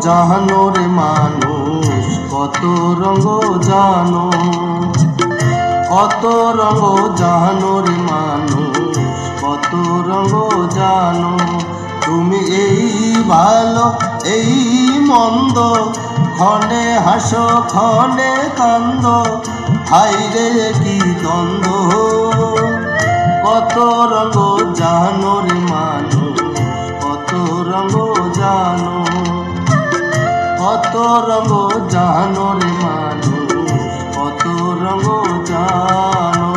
জানো রে মানুষ, কত রঙ জানো, কত রঙ জানো রে মানুষ, কত রঙ জানো। তুমি এই ভালো এই মন্দ, ক্ষণে হাসো ক্ষণে কান্দ, হাইরে কি দ্বন্দ্ব। কত রঙ জানো রে মানুষ, কত রঙ জানো, কত রঙ জানো রে মানুষ, কত রঙ জানো।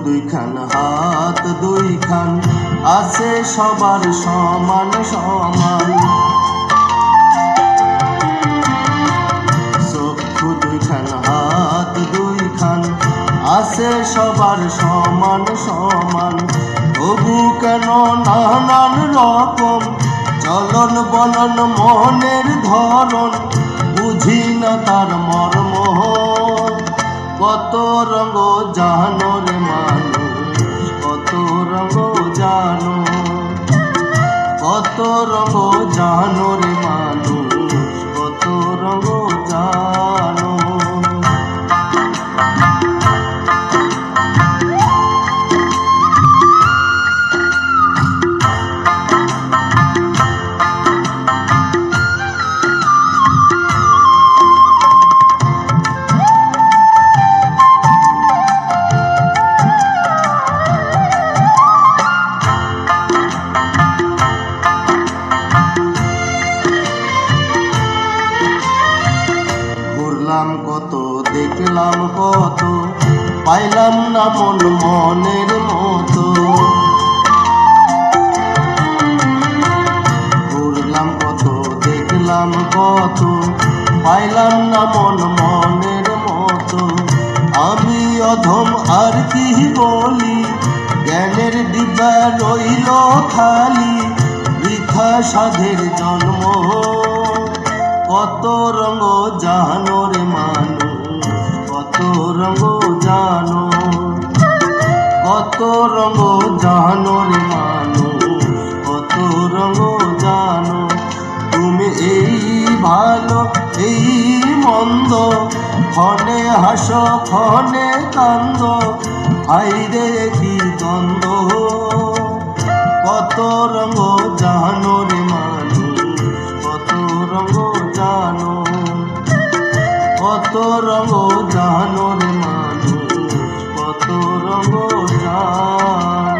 দুইখান হাত দুইখান আছে সবার সমান সমান, চক্ষু দুইখান হাত দুইখান আছে সবার সমান সমান। তবু কেন নানান রকম চলন বলন মনের ধরন, বুঝি না তার মর্ম। কত রঙ জানো রে মানুষ, কত রঙ জানো, কত রঙ জানো রে মানুষ, কত রঙ জানো। কত দেখলাম কত, পাইলাম না মন মনের মতো। ঘুরলাম কত দেখলাম কত, পাইলাম না মন মনের মতো। আমি অধম আর কি বলি, জ্ঞানের ডিব্বা রইল খালি, বৃথা সাধের জন্ম। কত রঙ জানো রে মানুষ, কত রঙ জানো, কত রঙ জানো রে মানুষ, কত রঙ জানো। তুমি এই ভালো এই মন্দ, ক্ষণে হাসো ক্ষণে কান্দ, হাইরে কি দ্বন্দ্ব। কত রঙ জানো রে মানুষ, কত রঙ জানো, কত রঙ জানো রে মানুষ, কত রঙ জানো।